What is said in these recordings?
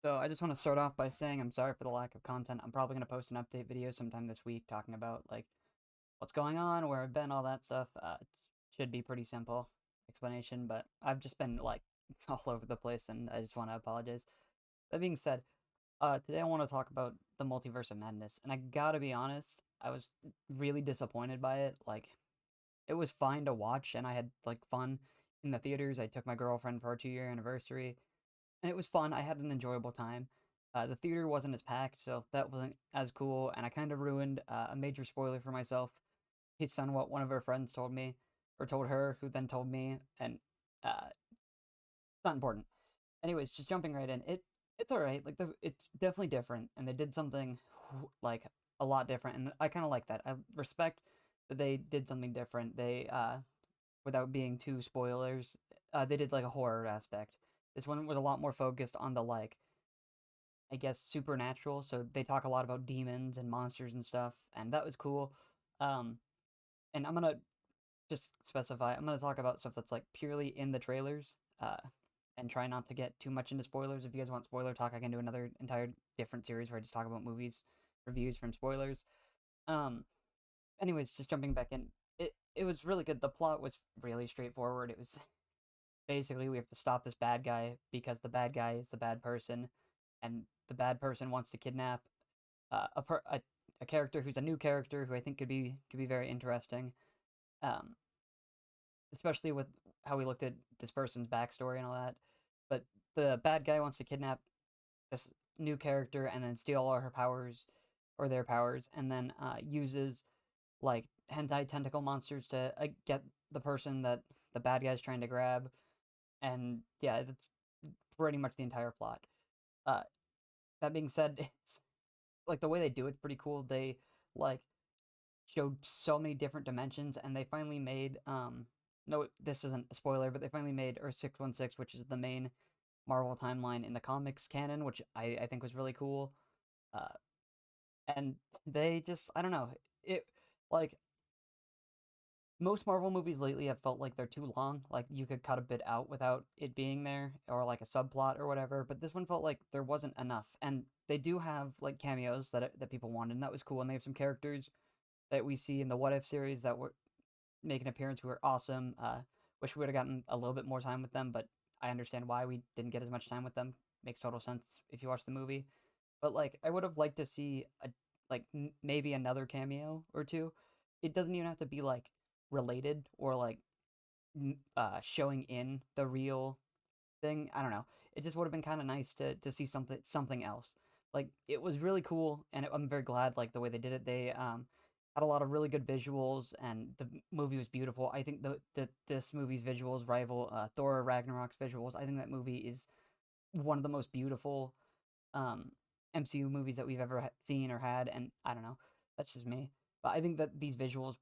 So I just want to start off by saying I'm sorry for the lack of content. I'm probably going to post an update video sometime this week talking about like what's going on, where I've been, all that stuff. It should be pretty simple explanation, but I've just been like all over the place and I just want to apologize. That being said, today I want to talk about the Multiverse of Madness, and I gotta be honest, I was really disappointed by it. Like, it was fine to watch, and I had like fun in the theaters. I took my girlfriend for our 2 year anniversary, and it was fun. I had an enjoyable time. The theater wasn't as packed, so that wasn't as cool, and I kind of ruined a major spoiler for myself based on what one of her friends told me, or told her, who then told me, and it's not important. Anyways, just jumping right in, it's all right. Like it's definitely different, and they did something like a lot different, and I kind of like that. I respect that they did something different. They without being too spoilers, they did like a horror aspect. This one was a lot more focused on the like, I guess, supernatural. So they talk a lot about demons and monsters and stuff, and that was cool. Um, and I'm gonna just specify, I'm gonna talk about stuff that's like purely in the trailers. And try not to get too much into spoilers. If you guys want spoiler talk, I can do another entire different series where I just talk about movies reviews from spoilers. Um, anyways, just jumping back in, it was really good. The plot was really straightforward. It was basically we have to stop this bad guy because the bad guy is the bad person, and the bad person wants to kidnap a character who's a new character who I think could be very interesting. Um, especially with how we looked at this person's backstory and all that. But the bad guy wants to kidnap this new character and then steal all her powers or their powers, and then uses like hentai tentacle monsters to get the person that the bad guy's trying to grab. And yeah, that's pretty much the entire plot. Uh, that being said, it's like the way they do it's pretty cool. They like showed so many different dimensions, and they finally made no, this isn't a spoiler, but they finally made Earth 616, which is the main Marvel timeline in the comics canon, which I think was really cool. Uh, and they just, I don't know, it like most Marvel movies lately have felt like they're too long. Like you could cut a bit out without it being there, or like a subplot or whatever. But this one felt like there wasn't enough, and they do have like cameos that people wanted, and that was cool. And they have some characters that we see in the What If series that were make an appearance who are awesome. Wish we would have gotten a little bit more time with them, but I understand why we didn't get as much time with them. Makes total sense if you watch the movie. But like, I would have liked to see a like maybe another cameo or two. It doesn't even have to be like related or like showing in the real thing. I don't know. It just would have been kind of nice to see something else. Like it was really cool, and I'm very glad like the way they did it. They had a lot of really good visuals, and the movie was beautiful. I think this movie's visuals rival Thor Ragnarok's visuals. I think that movie is one of the most beautiful um, MCU movies that we've ever seen or had, and I don't know, that's just me. But I think that these visuals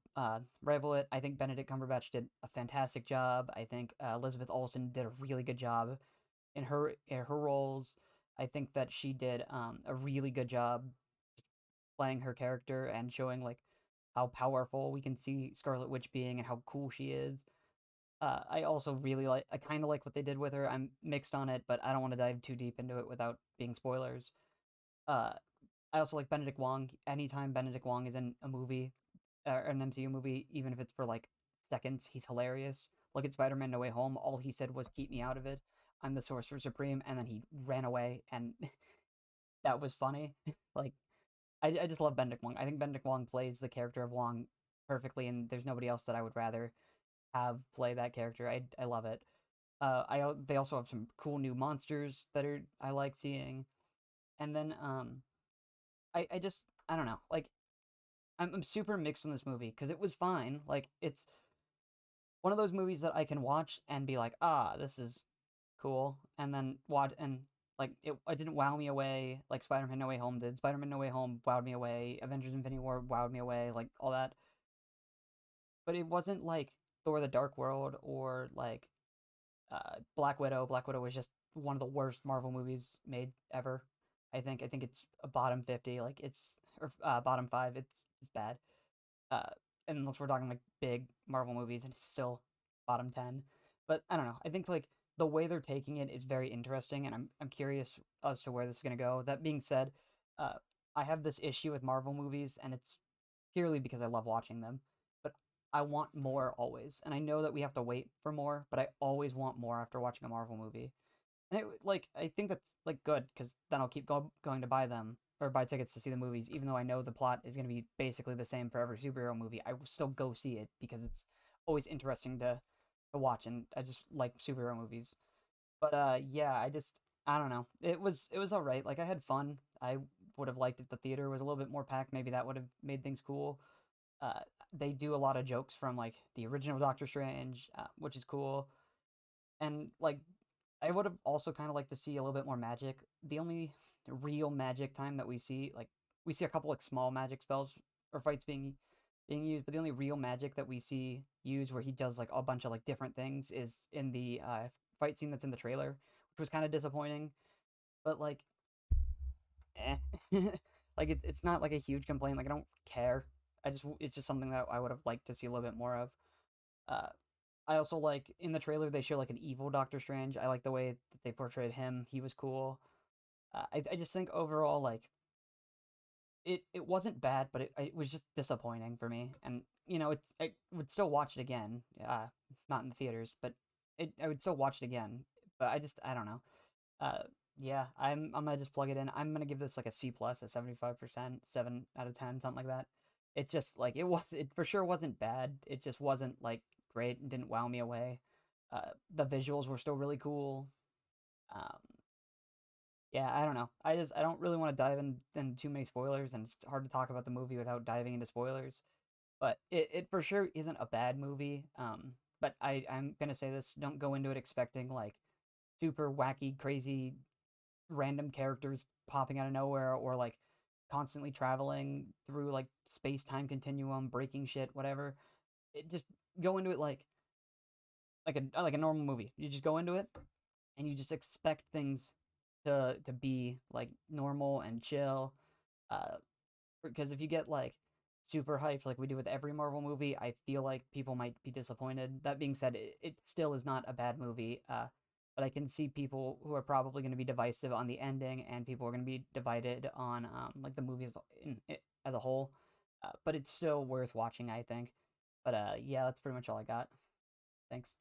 rival it. I think Benedict Cumberbatch did a fantastic job. I think Elizabeth Olsen did a really good job in her roles. I think that she did a really good job playing her character and showing like how powerful we can see Scarlet Witch being and how cool she is. I also really like, I kind of like what they did with her. I'm mixed on it, but I don't want to dive too deep into it without being spoilers. Uh, I also like Benedict Wong. Anytime Benedict Wong is in a movie, or an MCU movie, even if it's for like seconds, he's hilarious. Look at Spider-Man: No Way Home. All he said was "Keep me out of it. I'm the Sorcerer Supreme," and then he ran away, and that was funny. Like I just love Benedict Wong. I think Benedict Wong plays the character of Wong perfectly, and there's nobody else that I would rather have play that character. I love it. They also have some cool new monsters that are I like seeing, and then I just I don't know, like I'm super mixed on this movie because it was fine. Like it's one of those movies that I can watch and be like, ah, this is cool, and then watch and like it didn't wow me away like Spider-Man No Way Home did. Spider-Man No Way Home wowed me away. Avengers Infinity War wowed me away, like all that. But it wasn't like Thor: The Dark World or like Black Widow. Black Widow was just one of the worst Marvel movies made ever. I think it's a bottom 50. Like it's or bottom five. It's bad. Uh, unless we're talking like big Marvel movies, and it's still bottom 10. But I don't know. I think like the way they're taking it is very interesting, and I'm curious as to where this is gonna go. That being said, uh, I have this issue with Marvel movies, and it's purely because I love watching them. But I want more always, and I know that we have to wait for more, but I always want more after watching a Marvel movie. And like I think that's like good because then I'll keep going to buy them or buy tickets to see the movies, even though I know the plot is going to be basically the same for every superhero movie. I will still go see it because it's always interesting to watch, and I just like superhero movies. But yeah, I don't know. It was all right. Like I had fun. I would have liked if the theater was a little bit more packed. Maybe that would have made things cool. Uh, they do a lot of jokes from like the original Doctor Strange, which is cool. And like I would have also kind of liked to see a little bit more magic. The only real magic time that we see, like we see a couple like small magic spells or fights being used, but the only real magic that we see used where he does like a bunch of like different things is in the fight scene that's in the trailer, which was kind of disappointing. But like, eh, like it's not like a huge complaint. Like I don't care. It's just something that I would have liked to see a little bit more of. Uh, I also like in the trailer they show like an evil Doctor Strange. I like the way that they portrayed him. He was cool. I just think overall like it wasn't bad, but it was just disappointing for me. And you know, I would still watch it again. Not in the theaters, but I would still watch it again. But I don't know. Uh, yeah, I'm gonna just plug it in. I'm gonna give this like a C plus, a 75%, 7 out of 10, something like that. It just like it for sure wasn't bad. It just wasn't like great and didn't wow me away. The visuals were still really cool. Um, yeah, I don't know. I don't really want to dive in too many spoilers, and it's hard to talk about the movie without diving into spoilers. But it for sure isn't a bad movie. But I'm gonna say this: don't go into it expecting like super wacky, crazy, random characters popping out of nowhere, or like constantly traveling through like space time continuum, breaking shit, whatever. It just go into it like a normal movie. You just go into it and you just expect things to be like normal and chill. Uh, because if you get like super hyped like we do with every Marvel movie, I feel like people might be disappointed. That being said, it still is not a bad movie. But I can see people who are probably going to be divisive on the ending, and people are going to be divided on like the movie as a whole. But it's still worth watching, I think. But yeah, that's pretty much all I got. Thanks.